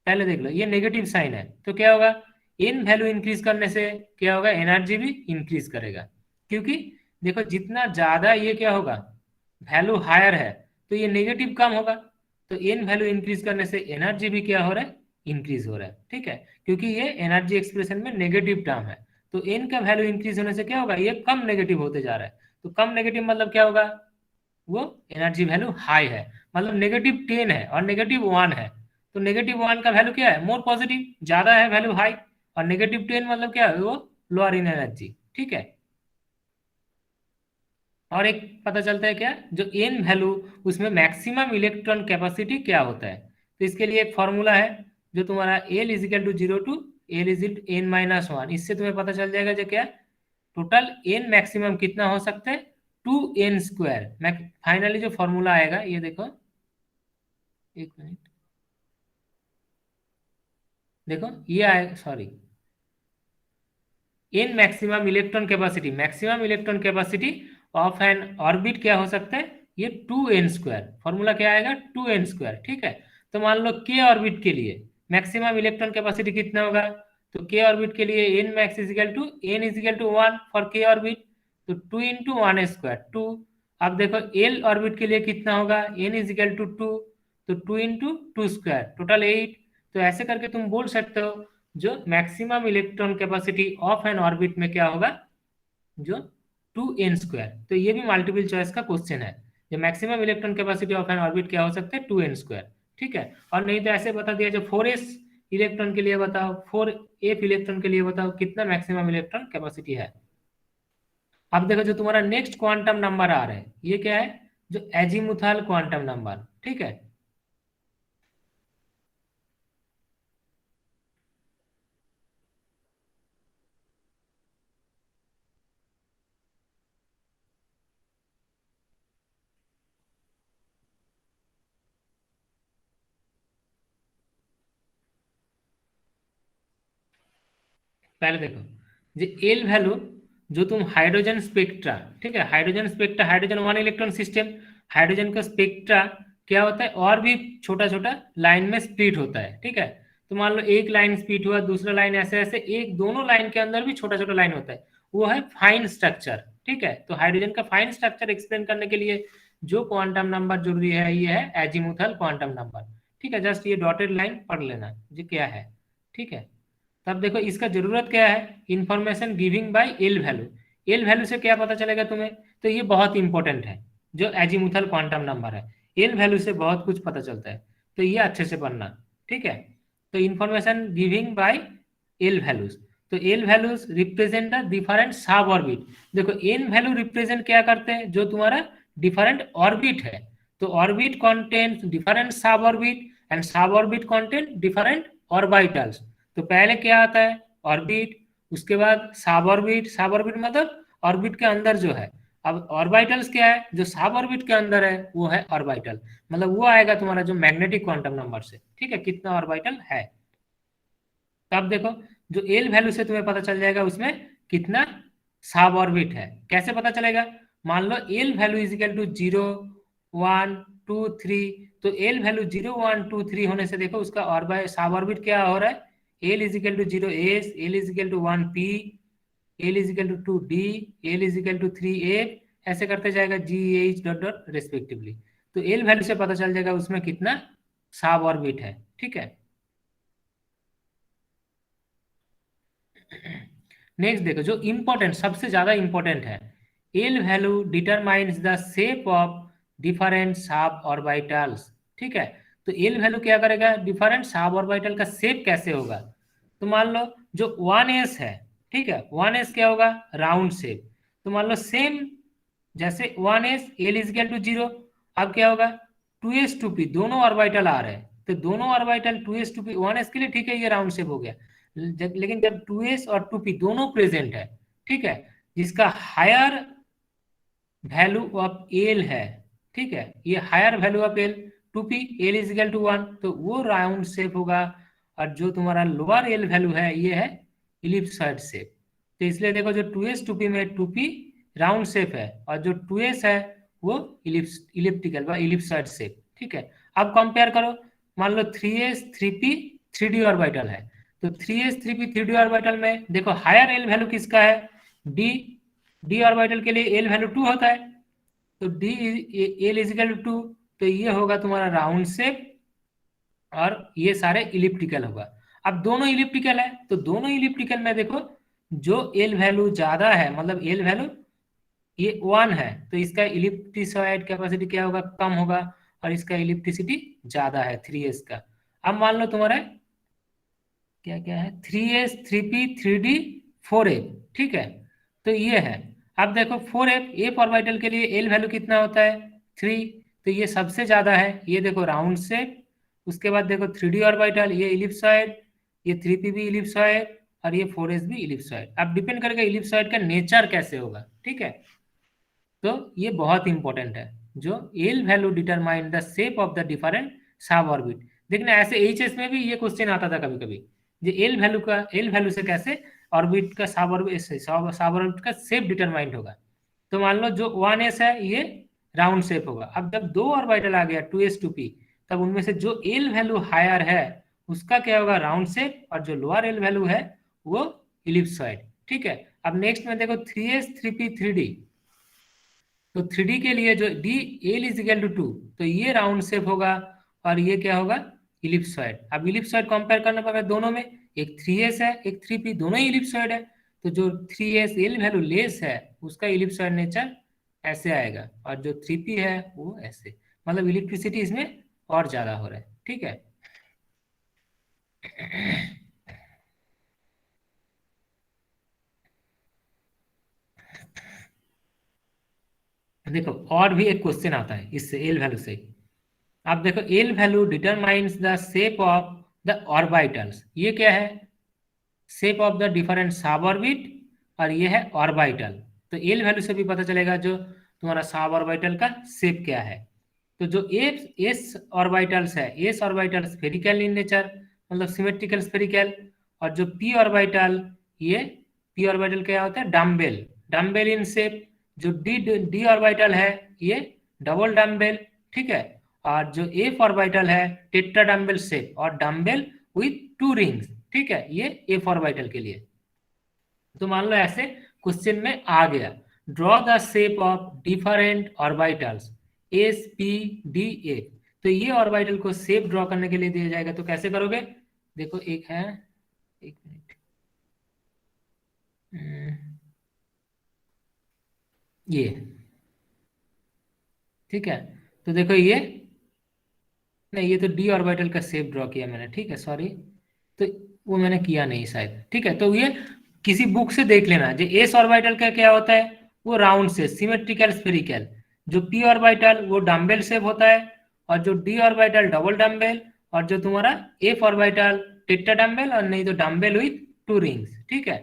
पहले देख लो, ये नेगेटिव साइन है, तो क्या होगा, एन वैल्यू इंक्रीज करने से क्या होगा, एनर्जी भी इंक्रीज करेगा। क्योंकि देखो जितना ज्यादा ये क्या होगा, वैल्यू हायर है, तो ये नेगेटिव कम होगा। तो एन वैल्यू इंक्रीज करने से एनर्जी भी क्या हो रहा है, इंक्रीज हो रहा है, ठीक है। क्योंकि ये एनर्जी एक्सप्रेशन में नेगेटिव टर्म है, तो एन का वैल्यू इंक्रीज होने से क्या होगा, ये कम नेगेटिव होते जा रहा है। तो कम नेगेटिव मतलब क्या होगा, वो एनर्जी वैल्यू हाई है, मतलब नेगेटिव 10 है और नेगेटिव 1 है। तो नेगेटिव 1 का वैल्यू क्या है, मोर पॉजिटिव, ज्यादा है वैल्यू हाई, और नेगेटिव 10 मतलब क्या है, वो लोअर इन एनर्जी, ठीक है। और एक पता चलता है क्या, जो एन वैल्यू, उसमें मैक्सिमम इलेक्ट्रॉन कैपेसिटी क्या होता है। तो इसके लिए एक फॉर्मूला है, जो तुम्हारा l is equal to zero to l is n minus one. इससे तुम्हें पता चल जाएगा जो क्या, टोटल एन मैक्सिमम कितना हो सकता है, 2n स्क्वायर। फाइनली जो फॉर्मूला आएगा, ये देखो, एक मिनट, देखो ये आए, sorry, n maximum electron capacity, maximum electron capacity of n orbit क्या हो सकता है, ये 2n स्क्वायर। फॉर्मूला क्या आएगा, 2n स्क्वायर, ठीक है। तो मान लो के ऑर्बिट के लिए मैक्सिमम इलेक्ट्रॉन कैपेसिटी कितना होगा, तो के ऑर्बिट के लिए n max is equal to n is equal to 1 for K orbit, तो 2 इंटू 1 स्क्वायर 2। अब देखो एल ऑर्बिट के लिए कितना होगा, एन इजिकल टू 2, तो 2 इंटू 2 स्क्वायर टोटल 8। तो ऐसे करके तुम बोल सकते हो जो maximum electron capacity of n orbit में क्या होगा, जो 2n स्क्वायर। तो ये भी मल्टीपल चॉइस का क्वेश्चन है, जो maximum electron capacity of n orbit क्या हो सकता है, 2n स्क्वायर, ठीक है। और नहीं तो ऐसे बता दिया, जो 4s इलेक्ट्रॉन के लिए बताओ, 4f इलेक्ट्रॉन के लिए बताओ कितना मैक्सिमम इलेक्ट्रॉन कैपेसिटी है। अब देखो जो तुम्हारा नेक्स्ट क्वांटम नंबर आ रहा है, ये क्या है, जो एजीमुथल क्वांटम नंबर, ठीक है। पहले देखो, जो एल वैल्यू, जो तुम हाइड्रोजन स्पेक्ट्रा, ठीक है, hydrogen spectra, hydrogen 1 electron system, hydrogen का स्पेक्ट्रा क्या होता है, और भी छोटा छोटा लाइन में स्प्लिट होता है, ठीक है। तो मान लो एक लाइन स्प्लिट हुआ, दूसरा लाइन ऐसे ऐसे, एक दोनों लाइन के अंदर भी छोटा छोटा लाइन होता है, वो है फाइन स्ट्रक्चर, ठीक है। तो हाइड्रोजन का फाइन स्ट्रक्चर एक्सप्लेन करने के लिए जो क्वांटम नंबर जरूरी है, ये है एजीमुथल क्वांटम नंबर, ठीक है। जस्ट ये डॉटेड लाइन पढ़ लेना, ये क्या है, ठीक है। तब देखो इसका जरूरत क्या है, information giving by L value. L value से क्या पता चलेगा तुम्हें, तो ये बहुत इंपॉर्टेंट है, जो एजीमुथल क्वांटम नंबर है, एल वैल्यू से बहुत कुछ पता चलता है, तो ये अच्छे से पढ़ना, ठीक है। तो information giving by L values, तो L values represent the different sub orbit. देखो एन वैल्यू रिप्रेजेंट क्या करते हैं, जो तुम्हारा डिफरेंट ऑर्बिट है, तो orbit content different sub orbit and sub orbit contain different orbitals. तो पहले क्या आता है, ऑर्बिट, उसके बाद सब ऑर्बिट मतलब ऑर्बिट के अंदर जो है। अब ऑर्बिटल्स क्या है, जो सब ऑर्बिट के अंदर है वो है ऑर्बिटल, मतलब वो आएगा तुम्हारा जो मैग्नेटिक क्वांटम नंबर से, ठीक है, कितना ऑर्बिटल है। तब देखो जो एल वैल्यू से तुम्हें पता चल जाएगा उसमें कितना सब ऑर्बिट है। कैसे पता चलेगा, मान लो L value is equal to 0 1 2 3, तो एल वैल्यू 0 1 2 3 होने से देखो उसका ऑर्बिट सब ऑर्बिट क्या हो रहा है, L is equal to 0 S, L is equal to 1 P, L is equal to 2 D, L is equal to 3 F, ऐसे करते जाएगा G H dot dot respectively. तो एल वैल्यू से पता चल जाएगा उसमें कितना सब ऑर्बिट है, ठीक है। नेक्स्ट देखो जो इंपॉर्टेंट, सबसे ज्यादा इंपॉर्टेंट है, L value determines the shape of different sub orbitals, ठीक है। तो एल वैल्यू क्या करेगा, डिफरेंट सब ऑर्बिटल का शेप कैसे होगा। तो मान लो जो 1s है, ठीक है, 1s क्या होगा, राउंड शेप। तो मान लो सेम जैसे 1s L is equal to 0, अब क्या होगा 2s 2p, दोनों ऑर्बिटल आ रहे हैं, तो दोनों ऑर्बिटल 2s 2p, 1s के लिए ठीक है ये राउंड शेप हो गया। लेकिन जब 2s और 2p दोनों प्रेजेंट है, ठीक है, जिसका हायर वैल्यू ऑफ एल है, ठीक है, ये higher value of L 2p, L is equal to 1, तो वो राउंड शेप होगा। और जो तुम्हारा लोअर एल वैल्यू है ये है इलिप्सॉइड शेप। तो इसलिए देखो जो 2s 2p में 2p राउंड शेप है और जो 2s है वो इलिप्टिकल व इलिप्सॉइड शेप, ठीक है। अब कंपेयर करो, मान लो 3s 3p 3d ऑर्बिटल है, तो 3s 3p 3d ऑर्बिटल में देखो हायर एल वैल्यू किसका है, डी ऑर्बिटल के लिए एल वैल्यू 2 होता है, तो D L is equal to 2, तो ये होगा तुम्हारा राउंड शेप और ये सारे इलिप्टिकल होगा। अब दोनों इलिप्टिकल है, तो दोनों इलिप्टिकल में देखो जो एल वैल्यू ज्यादा है, मतलब एल वैल्यू ये 1 है, तो इसका इलिप्टिसॉइड कैपेसिटी क्या होगा, कम होगा, और इसका इलिप्टिसिटी ज्यादा है 3s का। अब मान लो तुम्हारा क्या क्या है 3s 3p 3d 4f, ठीक है, तो ये है। अब देखो 4f एफ ऑर्बिटल के लिए एल वैल्यू कितना होता है 3, तो ये सबसे ज्यादा है, ये देखो राउंड शेप। उसके बाद देखो 3d ऑर्बिटल, ये इलिप्सॉइड, ये 3p भी इलिप्सॉइड और ये 4s भी इलिप्सॉइड। अब डिपेंड करेगा इलिप्सॉइड का नेचर कैसे होगा, ठीक है। तो ये बहुत इंपॉर्टेंट है, जो L value determine the shape of the different sub orbit. देखना ऐसे एचएस में भी ये क्वेश्चन आता था कभी कभी, जो एल वैल्यू से कैसे ऑर्बिट का सब ऑर्बिट का शेप डिटरमाइंड होगा। तो मान लो जो 1s है ये राउंड शेप होगा। अब जब दो ऑर्बिटल आ गया 2s 2p, तब उनमें से जो एल वैल्यू हायर है उसका क्या होगा, राउंड शेप, और जो लोअर एल वैल्यू है वो इलिप्सॉइड, ठीक है। अब नेक्स्ट में देखो 3s 3p 3d, तो 3d के लिए जो D L is equal to 2, तो ये राउंड शेप होगा और ये क्या होगा, इलिप्सॉइड। अब इलिप्सॉइड कंपेयर करना पड़ेगा दोनों में, एक 3s है एक 3p, दोनों ही इलिप्सॉइड है, तो जो 3s एल वैल्यू लेस है उसका इलिप्सॉइड नेचर ऐसे आएगा, और जो 3p है वो ऐसे, मतलब इलेक्ट्रिसिटी इसमें और ज्यादा हो रहा है, ठीक है। देखो और भी एक क्वेश्चन आता है इससे एल वैल्यू से। आप देखो L value determines the shape of the orbitals, ये क्या है, shape of the different sub orbit, और ये है ऑर्बिटल। तो एल वैल्यू से भी पता चलेगा जो तुम्हारा सब ऑर्बिटल का शेप क्या है। तो जो एस ऑर्बिटल्स है, S orbital spherical in nature, मतलब सिमेट्रिकल स्फेरिकल, और जो पी ऑर्बिटल, ये पी ऑर्बिटल क्या होता है, डम्बेल, डम्बेल इन शेप। जो डी ऑर्बिटल है ये डबल डम्बेल, ठीक है। और जो एफ ऑर्बिटल है टेट्रा डम्बेल शेप और डम्बेल विथ 2 रिंग्स, ठीक है, ये एफ ऑर्बिटल के लिए। तो मान लो ऐसे क्वेश्चन में आ गया, draw the shape of different orbitals S P D A, तो ये ऑर्बिटल को शेप ड्रॉ करने के लिए दिया जाएगा, तो कैसे करोगे, देखो एक है, एक मिनट, ये, ठीक है। तो देखो ये नहीं, ये तो डी ऑर्बिटल का शेप ड्रॉ किया मैंने, ठीक है, सॉरी, तो वो मैंने किया नहीं शायद, ठीक है। तो ये किसी बुक से देख लेना, जो एस ऑर्बिटल का क्या होता है, वो राउंड से सिमेट्रिकल स्फेरिकल, जो पी ऑर्बिटल वो डम्बेल शेप होता है, और जो डी ऑर्बिटल डबल डम्बेल, और जो तुम्हारा एफ ऑर्बिटल टेट्रा डम्बेल और नहीं तो डम्बेल विथ 2 रिंग्स, ठीक है।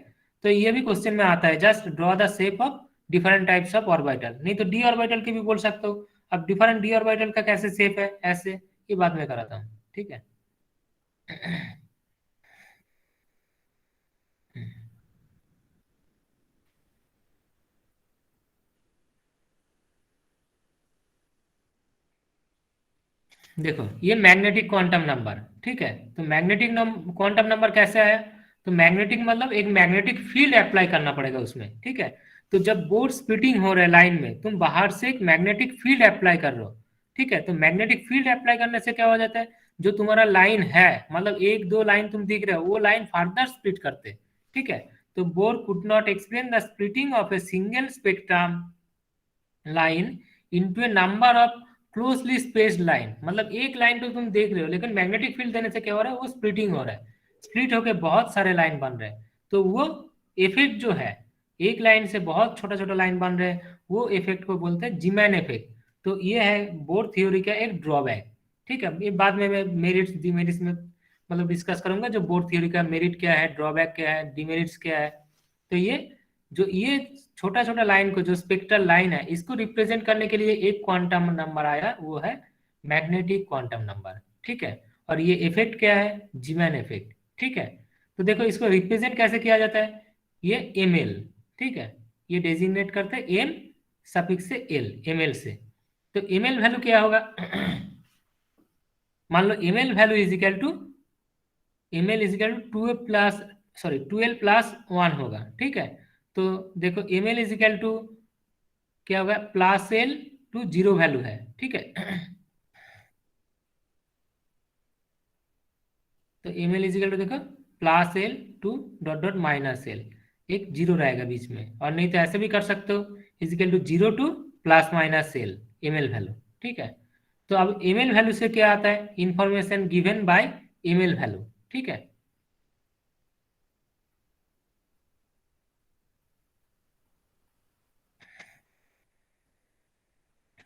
तो ये भी क्वेश्चन में आता है, just draw the shape of different types of orbital, नहीं तो डी ऑर्बिटल की भी बोल सकते हो। अब डिफरेंट डी ऑर्बिटल का कैसे शेप है, ऐसे, ये बाद में कराता हूँ, ठीक है। देखो ये मैग्नेटिक क्वांटम नंबर, ठीक है। तो मैग्नेटिक क्वांटम नंबर कैसे आया, तो मैग्नेटिक मतलब एक मैग्नेटिक फील्ड अप्लाई करना पड़ेगा उसमें, ठीक है। तो जब बोर्ड स्प्लिटिंग हो रहा है लाइन में, तुम बाहर से एक मैग्नेटिक फील्ड अप्लाई कर रहे हो, ठीक है। तो मैग्नेटिक फील्ड अप्लाई करने से क्या हो जाता है, जो तुम्हारा लाइन है, मतलब एक दो लाइन तुम दिख रहे हो, वो लाइन फर्दर स्प्लिट करते, ठीक है। तो bore could not explain the splitting of a single spectrum line into A number of closely spaced line, मतलब एक लाइन तो तुम देख रहे हो, लेकिन मैग्नेटिक फील्ड देने से क्या हो रहा है, वो स्प्लिटिंग हो रहा है, स्प्लिट होकर बहुत सारे लाइन बन रहे हैं। तो वो इफेक्ट जो है, एक लाइन से बहुत छोटा छोटा लाइन बन रहे हैं, वो इफेक्ट को बोलते हैं जीमैन इफेक्ट। तो ये है बोर थ्योरी का एक ड्रॉबैक, ठीक है। ये बाद में मैं मेरिट्स डिमेरिट्स में मतलब डिस्कस करूंगा, जो बोर थ्योरी का मेरिट क्या है, ड्रॉबैक क्या है, डिमेरिट्स क्या है। तो ये छोटा छोटा लाइन को, जो स्पेक्ट्रल लाइन है, इसको रिप्रेजेंट करने के लिए एक क्वांटम नंबर आया, वो है मैग्नेटिक क्वांटम नंबर, ठीक है। और ये इफेक्ट क्या है, जीमैन इफेक्ट, ठीक है। तो देखो इसको रिप्रेजेंट कैसे किया जाता है, ये एम एल, ठीक है, ये डेजिग्नेट करते हैं एम सफिक्स से एल, एम एल से। तो एम एल वैल्यू क्या होगा, मान लो M L value equal to M L is equal to 12+1 होगा, ठीक है। तो देखो एम एल इजिकल टू क्या होगा, प्लस एल टू 0 वैल्यू है, ठीक है। तो एम एल इजिकल टू देखो plus L two dot dot minus L, एक 0 रहेगा बीच में, और नहीं तो ऐसे भी कर सकते हो, is equal to 0 to plus minus L M L value, ठीक है। तो अब एम एल वैल्यू से क्या आता है, information given by M L value, ठीक है।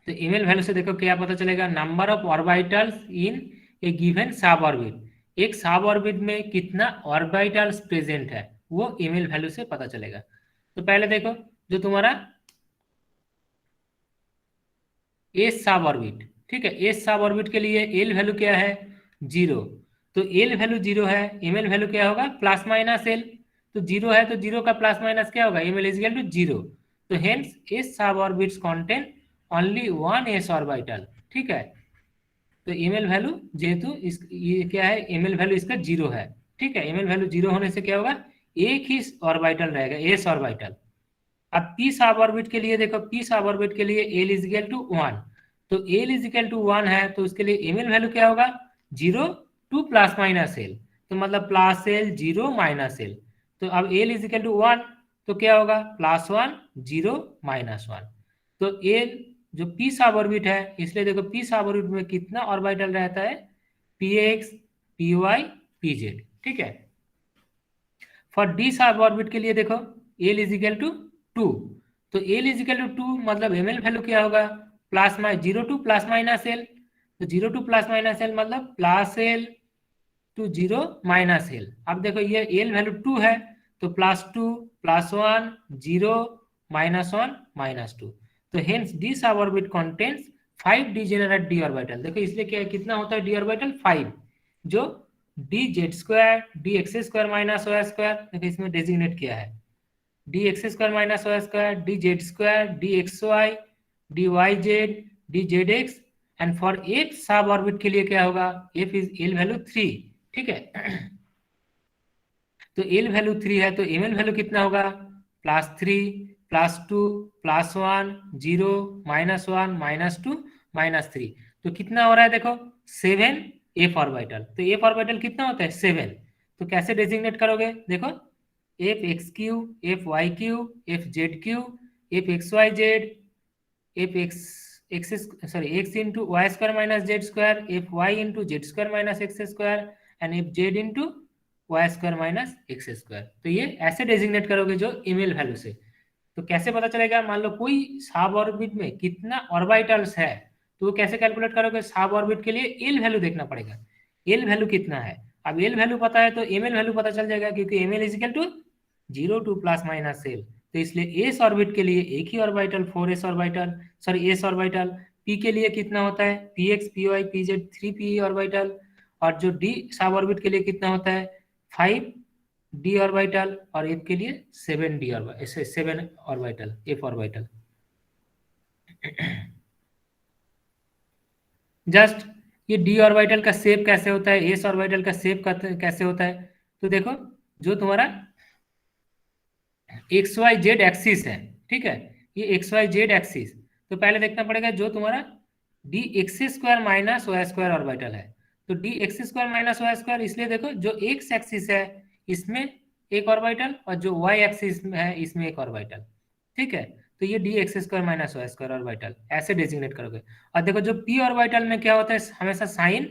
तो एम एल वैल्यू से देखो क्या पता चलेगा, number of orbitals in A given सब ऑर्बिट, एक सब ऑर्बिट में कितना ऑर्बिटल्स प्रेजेंट है, वो एम एल वैल्यू से पता चलेगा। तो पहले देखो, जो तुम्हारा एस सब ऑर्बिट, ठीक है, एस सब ऑर्बिट के लिए एल वैल्यू क्या है, 0। तो एल वैल्यू 0 है, एम एल वैल्यू क्या होगा, प्लस माइनस एल। तो 0 है, तो 0 का प्लस माइनस क्या होगा, M L is equal to 0। तो hence S sub orbits contain only one S orbital, ठीक है। तो एम एल वैल्यू जेहेतु इस ये क्या है, एम एल वैल्यू इसका 0 है, ठीक है। एम एल वैल्यू 0 होने से क्या होगा, एक ही ऑर्बिटल रहेगा, एस ऑर्बिटल। अब पी सब ऑर्बिट के लिए देखो, पी सब ऑर्बिट के लिए एल इज इक्वल टू 1। तो एल इज इक्वल टू 1 है, तो उसके लिए एम एल वैल्यू क्या होगा, 0 टू प्लस माइनस एल, तो मतलब प्लस एल 0 माइनस एल। तो अब एल इज इक्वल टू 1, तो क्या होगा, +1 0 -1। तो एल जो पी सब ऑर्बिट है, इसलिए देखो पी सब ऑर्बिट में कितना ऑर्बिटल रहता है, P X P Y P Z, ठीक है। फॉर डी सब ऑर्बिट के लिए देखो एल इज इक्वल टू 2। तो एल इज इक्वल टू 2 मतलब एम एल वैल्यू क्या होगा, plus my 0 to plus minus L. तो 0 टू प्लस माइनस एल मतलब plus L two 0 minus L. अब देखो ये एल वैल्यू 2 है, तो +2 +1 0 -1 -2। तो हेंस डी सब orbit contains 5 degenerate D orbital. देखो इसलिए क्या कितना होता है डी ऑर्बिटल, 5, जो D Z square D X square minus Y square, देखो इसमें डेजिग्नेट किया है, D X square minus Y square, D Z square, D X Y, D Y Z, D Z X. And for F sub orbit के लिए क्या होगा, F is L value 3, ठीक है। तो एल वैल्यू 3 है, तो एम एल वैल्यू कितना होगा, +3 +2 +1 0 -1 -2 -3। तो कितना हो रहा है देखो, 7 एफ ऑर्बिटल। तो एफ ऑर्बिटल कितना होता है, 7। तो कैसे डेजिग्नेट करोगे, देखो F X cube, F Y cube, F Z cube, F X Y Z, F X into Y square minus Z square, F Y into Z square minus X square, and F Z into Y square minus X square. तो ये ऐसे designate करोगे जो email value से। तो कैसे पता चलेगा, मान लो कोई सब ऑर्बिट में कितना ऑर्बिटल्स है, तो वो कैसे कैलकुलेट करोगे, सब ऑर्बिट के लिए एल वैल्यू देखना पड़ेगा। एल वैल्यू कितना है। अब एल वैल्यू पता है तो एम एल वैल्यू पता चल जाएगा, क्योंकि M L is equal to 0 to ± L. तो इसलिए एस ऑर्बिट के लिए एक ही orbital 4s orbital, sorry S orbital. P के लिए कितना होता है, P X P Y P Z 3p orbital. और जो डी सब ऑर्बिट के लिए कितना होता है 5d ऑर्बिटल, और एफ के लिए 7d orbital, 7 orbital, F orbital. Just ये डी ऑर्बिटल का शेप कैसे होता है, एस ऑर्बिटल का शेप कैसे होता है। तो देखो जो तुम्हारा एक्स वाई जेड एक्सिस है, ठीक है, ये एक्स वाई जेड एक्सिस। तो पहले देखना पड़ेगा जो तुम्हारा D X square minus Y square orbital है। तो D X square minus Y square, इसलिए देखो जो एक्स एक्सिस है इसमें एक ऑर्बिटल, और जो वाई एक्सिस है इसमें एक ऑर्बिटल, ठीक है। तो ये D X square minus Y square orbital ऐसे डेजिग्नेट करोगे। और देखो जो पी ऑर्बिटल में क्या होता है, हमेशा साइन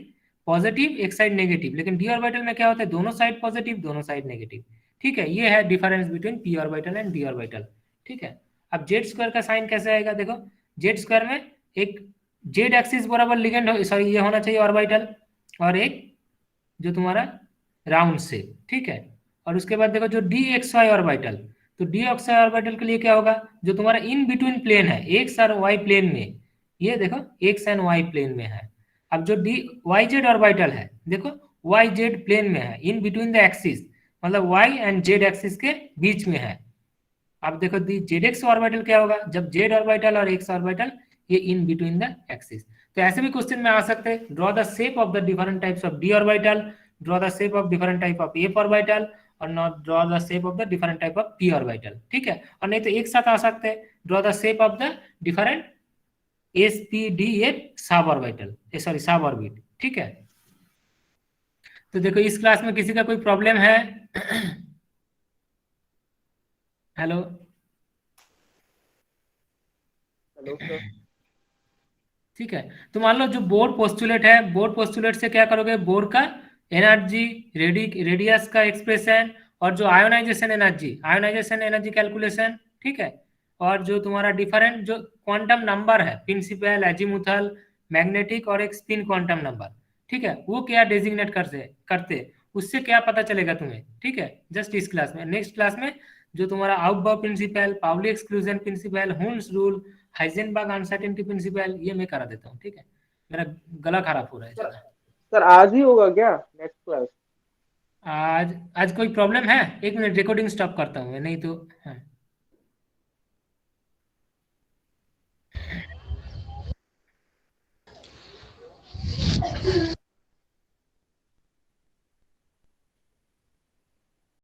पॉजिटिव एक साइड नेगेटिव, लेकिन डी ऑर्बिटल में क्या होता है दोनों साइड पॉजिटिव दोनों साइड नेगेटिव, ठीक है। ये है difference between P orbital and D orbital, ठीक है। अब जेड स्क्वायर का साइन कैसे आएगा, देखो जेड स्क्वायर में एक जेड एक्सिस बराबर लिगेंड सॉरी ये होना चाहिए ऑर्बिटल, और एक जो तुम्हारा राउंड से, ठीक है। और उसके बाद देखो जो डी एक्स वाई ऑर्बिटल, तो डी एक्स वाई ऑर्बिटल के लिए क्या होगा, जो तुम्हारा इन बिटवीन प्लेन है एक्स और वाई प्लेन में, ये देखो एक्स एंड वाई प्लेन में है। अब जो डी वाई जेड ऑर्बिटल है, देखो वाई जेड प्लेन में है, इन बिटवीन द एक्सिस, मतलब वाई एंड जेड एक्सिस के बीच में है। अब देखो जेड एक्स ऑर्बिटल क्या होगा, जब जेड ऑर्बिटल और एक्स ऑर्बिटल ये इन बिटवीन द एक्सिस। तो ऐसे भी क्वेश्चन में आ सकते हैं, draw the shape of the different types of D orbital, draw the shape of different type of F orbital, और not draw the shape of the different type of P orbital, ठीक है। और नहीं तो एक साथ आ सकते हैं, draw the shape of the different S P D F sub orbital, sorry सब ऑर्बिट, ठीक है। तो देखो इस क्लास में किसी का कोई प्रॉब्लम है? Hello hello sir. ठीक है। तो मान लो जो बोर पोस्टुलेट है, बोर पोस्टुलेट से क्या करोगे, बोर का एनर्जी रेडियस का एक्सप्रेशन, और जो आयोनाइजेशन एनर्जी कैलकुलेशन, ठीक है। और जो तुम्हारा डिफरेंट जो क्वांटम नंबर है, प्रिंसिपल, एजीमुथल, मैग्नेटिक और एक स्पिन क्वांटम नंबर, ठीक है, वो क्या डेजिग्नेट करते उससे क्या पता चलेगा तुम्हें, ठीक है। जस्ट इस क्लास में, नेक्स्ट क्लास में जो तुम्हारा Aufbau principle, Pauli exclusion principle, Hund's rule, Heisenberg uncertainty principle, ये मैं करा देता हूँ, ठीक है। मेरा गला खराब हो रहा है सर ज्यादा। सर आज ही होगा क्या नेक्स्ट क्लास? आज आज कोई प्रॉब्लम है? एक मिनट रिकॉर्डिंग स्टॉप करता हूँ मैं, नहीं तो हाँ।